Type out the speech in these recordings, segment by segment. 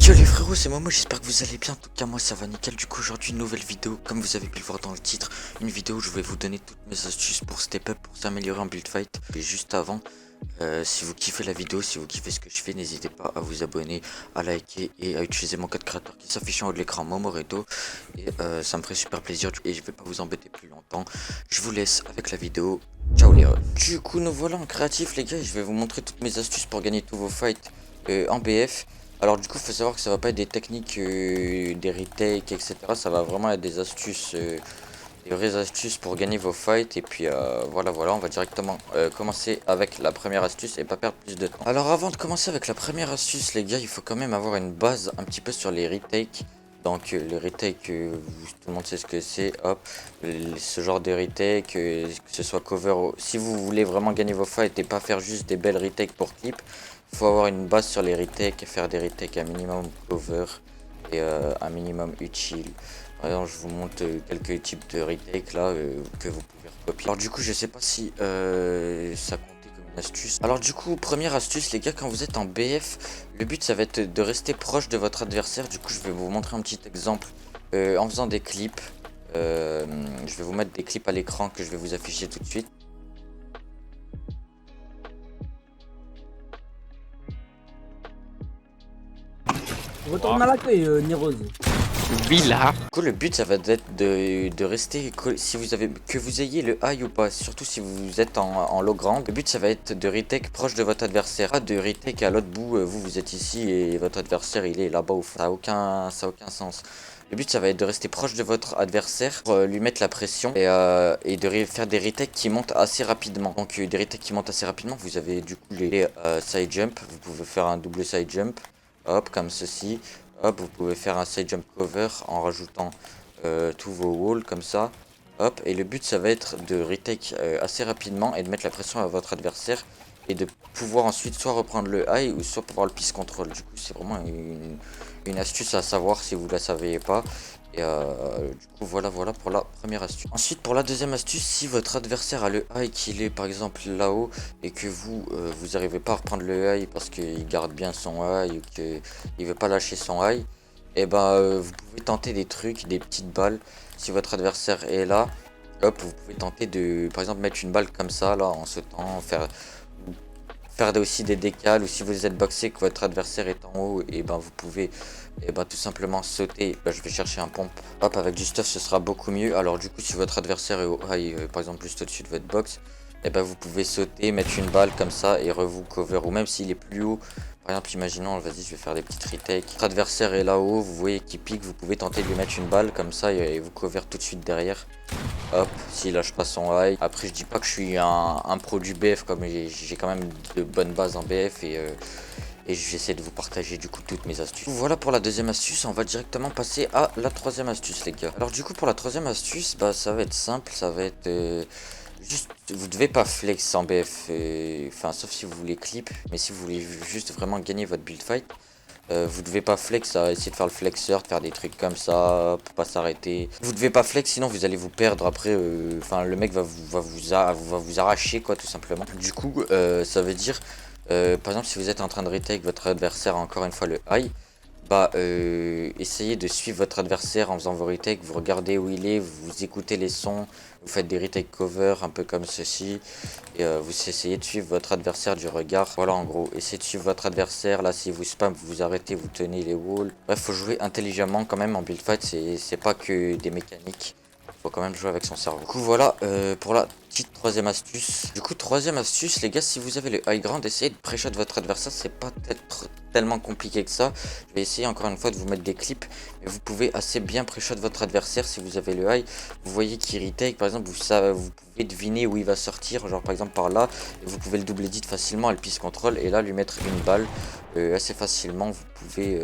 Yo les frérots, c'est Momo, j'espère que vous allez bien. En tout cas moi ça va nickel. Du coup aujourd'hui une nouvelle vidéo, comme vous avez pu le voir dans le titre, une vidéo où je vais vous donner toutes mes astuces pour step up, pour s'améliorer en build fight. Et juste avant, si vous kiffez la vidéo, si vous kiffez ce que je fais, n'hésitez pas à vous abonner, à liker et à utiliser mon code créateur qui s'affiche en haut de l'écran, Momoreto. Et ça me ferait super plaisir et je vais pas vous embêter plus longtemps. Je vous laisse avec la vidéo. Ciao les refs. Du coup nous voilà en créatif les gars, et je vais vous montrer toutes mes astuces pour gagner tous vos fights en BF. Alors du coup faut savoir que ça va pas être des techniques, des retakes, etc. Ça va vraiment être des astuces, des vraies astuces pour gagner vos fights. Et puis voilà, on va directement commencer avec la première astuce et pas perdre plus de temps. Alors avant de commencer avec la première astuce les gars, il faut quand même avoir une base un petit peu sur les retakes. Donc les retakes, tout le monde sait ce que c'est, hop, ce genre de retake, que ce soit cover, si vous voulez vraiment gagner vos fights et pas faire juste des belles retakes pour clip, il faut avoir une base sur les retakes et faire des retakes un minimum cover et un minimum utile. Par exemple, je vous montre quelques types de retakes là que vous pouvez recopier. Alors du coup, je sais pas si ça comptait comme une astuce. Alors du coup, première astuce les gars, quand vous êtes en BF, le but ça va être de rester proche de votre adversaire. Du coup, je vais vous montrer un petit exemple en faisant des clips. Je vais vous mettre des clips à l'écran que je vais vous afficher tout de suite. Retourne à l'accueil, Nirose. Villa. Du coup, le but ça va être de rester, si vous avez, que vous ayez le high ou pas, surtout si vous êtes en low ground, le but ça va être de retake proche de votre adversaire, pas de retake à l'autre bout, vous êtes ici et votre adversaire il est là-bas au fond, ça a aucun sens. Le but ça va être de rester proche de votre adversaire pour lui mettre la pression et de faire des retakes qui montent assez rapidement. Donc des retakes qui montent assez rapidement, vous avez du coup les side jump, vous pouvez faire un double side jump, hop comme ceci. Hop, vous pouvez faire un side jump cover en rajoutant tous vos walls comme ça. Hop, et le but ça va être de retake assez rapidement et de mettre la pression à votre adversaire et de pouvoir ensuite soit reprendre le high ou soit pouvoir le peace control. Du coup c'est vraiment une astuce à savoir si vous la saviez pas. Et du coup voilà pour la première astuce. Ensuite pour la deuxième astuce, si votre adversaire a le high qu'il est par exemple là-haut et que vous n'arrivez pas à reprendre le high parce qu'il garde bien son high ou qu'il veut pas lâcher son high, et vous pouvez tenter des trucs, des petites balles. Si votre adversaire est là, hop, vous pouvez tenter de par exemple mettre une balle comme ça là en sautant, faire aussi des décales, ou si vous êtes boxé que votre adversaire est en haut, et vous pouvez tout simplement sauter. Là je vais chercher un pompe, hop, avec du stuff ce sera beaucoup mieux. Alors du coup si votre adversaire est au high, par exemple juste au dessus de votre box, vous pouvez sauter, mettre une balle comme ça et vous cover, ou même s'il est plus haut. Par exemple, imaginons, vas-y, je vais faire des petites retakes. Votre adversaire est là-haut, vous voyez qu'il pique, vous pouvez tenter de lui mettre une balle comme ça et vous cover tout de suite derrière. Hop, s'il lâche pas son high. Après, je dis pas que je suis un pro du BF, comme j'ai quand même de bonnes bases en BF et j'essaie de vous partager du coup toutes mes astuces. Voilà pour la deuxième astuce, on va directement passer à la troisième astuce les gars. Alors du coup pour la troisième astuce, ça va être simple, ça va être juste, vous devez pas flex en BF, enfin sauf si vous voulez clip, mais si vous voulez juste vraiment gagner votre build fight, vous devez pas flex à essayer de faire le flexeur, de faire des trucs comme ça, pour pas s'arrêter. Vous devez pas flex, sinon vous allez vous perdre après, enfin le mec va vous arracher quoi tout simplement. Du coup ça veut dire, par exemple si vous êtes en train de retake votre adversaire encore une fois le high, essayez de suivre votre adversaire en faisant vos retakes, vous regardez où il est, vous écoutez les sons, vous faites des retake cover un peu comme ceci, et vous essayez de suivre votre adversaire du regard. Voilà en gros, essayez de suivre votre adversaire, là si vous spam vous vous arrêtez, vous tenez les walls. Bref, faut jouer intelligemment quand même en build fight, c'est pas que des mécaniques. Faut quand même jouer avec son cerveau. Du coup voilà pour la petite troisième astuce. Du coup troisième astuce les gars, si vous avez le high ground, essayez de pré-shot votre adversaire, c'est pas peut-être tellement compliqué que ça. Je vais essayer encore une fois de vous mettre des clips, mais vous pouvez assez bien pré-shot votre adversaire si vous avez le high. Vous voyez qu'il retake par exemple, vous pouvez deviner où il va sortir, genre par exemple par là, et vous pouvez le double edit facilement, le peace control, et là lui mettre une balle assez facilement. Vous pouvez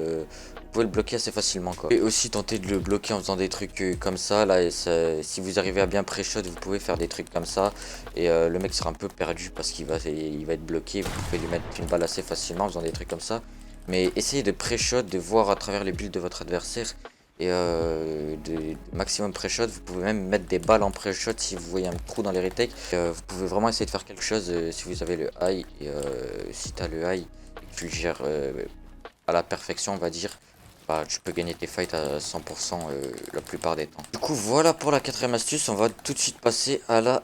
le bloquer assez facilement quoi. Et aussi tenter de le bloquer en faisant des trucs comme ça là, et si vous arrivez à bien pré-shot, vous pouvez faire des trucs comme ça et le mec sera un peu perdu parce qu'il va être bloqué. Vous pouvez lui mettre une balle assez facilement en faisant des trucs comme ça, mais essayez de pré-shot, de voir à travers les builds de votre adversaire et de maximum pré-shot. Vous pouvez même mettre des balles en pré-shot si vous voyez un trou dans les retakes. Vous pouvez vraiment essayer de faire quelque chose si vous avez le high, et si tu as le high et que tu le gères à la perfection on va dire. bah, tu peux gagner tes fights à 100% la plupart des temps. Du coup, voilà pour la quatrième astuce. On va tout de suite passer à la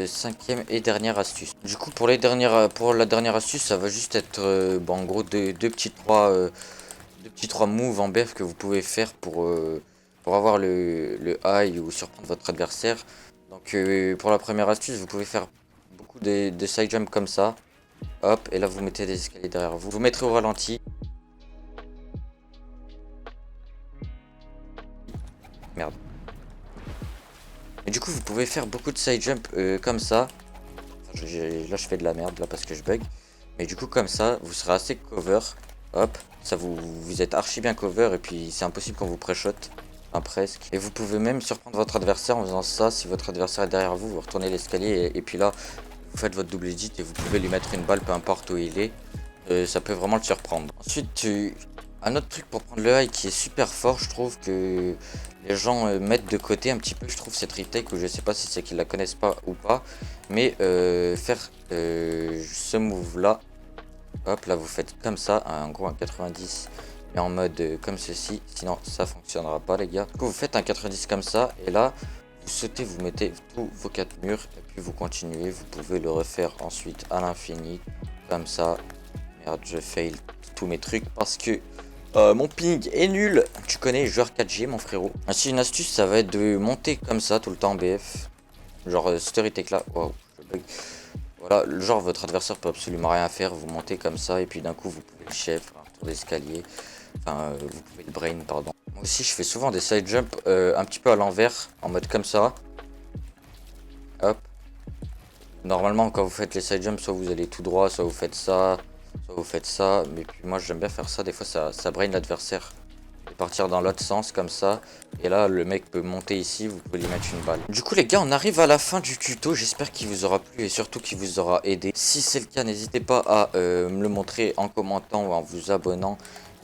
cinquième et dernière astuce. Du coup, pour la dernière astuce, ça va juste être bah, en gros deux petits 3 moves en BF que vous pouvez faire pour avoir le high ou surprendre votre adversaire. Donc pour la première astuce, vous pouvez faire beaucoup de side jump comme ça. Hop, et là vous mettez des escaliers derrière vous. Vous mettrez au ralenti. Merde. Et du coup vous pouvez faire beaucoup de side jump comme ça. Enfin, là je fais de la merde là parce que je bug. Mais du coup comme ça, vous serez assez cover. Hop, ça vous êtes archi bien cover et puis c'est impossible quand vous pré-shot. Enfin presque. Et vous pouvez même surprendre votre adversaire en faisant ça. Si votre adversaire est derrière vous, vous retournez l'escalier et puis là, vous faites votre double edit et vous pouvez lui mettre une balle peu importe où il est. Ça peut vraiment le surprendre. Ensuite, un autre truc pour prendre le high qui est super fort, je trouve que les gens mettent de côté un petit peu, je trouve, cette retake, ou je sais pas si c'est qu'ils la connaissent pas ou pas, mais faire ce move là, hop, là vous faites comme ça, en gros un 90, mais en mode comme ceci, sinon ça fonctionnera pas les gars. Du coup vous faites un 90 comme ça, et là, vous sautez, vous mettez tous vos 4 murs, et puis vous continuez, vous pouvez le refaire ensuite à l'infini, comme ça. Merde, je fail tous mes trucs parce que mon ping est nul. Tu connais, joueur 4G, mon frérot. Ainsi, une astuce, ça va être de monter comme ça tout le temps en BF. Genre, story take là. Waouh, je bug. Voilà, genre, votre adversaire peut absolument rien faire. Vous montez comme ça, et puis d'un coup, vous pouvez le chef, un tour d'escalier. Enfin, vous pouvez le brain, pardon. Moi aussi, je fais souvent des side jump un petit peu à l'envers, en mode comme ça. Hop. Normalement, quand vous faites les side jumps, soit vous allez tout droit, soit vous faites ça. Soit vous faites ça, mais puis moi j'aime bien faire ça, des fois ça brain l'adversaire. Et partir dans l'autre sens comme ça, et là le mec peut monter ici, vous pouvez lui mettre une balle. Du coup les gars, on arrive à la fin du tuto, j'espère qu'il vous aura plu et surtout qu'il vous aura aidé. Si c'est le cas, n'hésitez pas à me le montrer en commentant ou en vous abonnant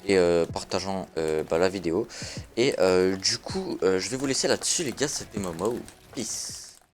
et partageant la vidéo. Et du coup, je vais vous laisser là-dessus les gars, c'était Momo. Peace.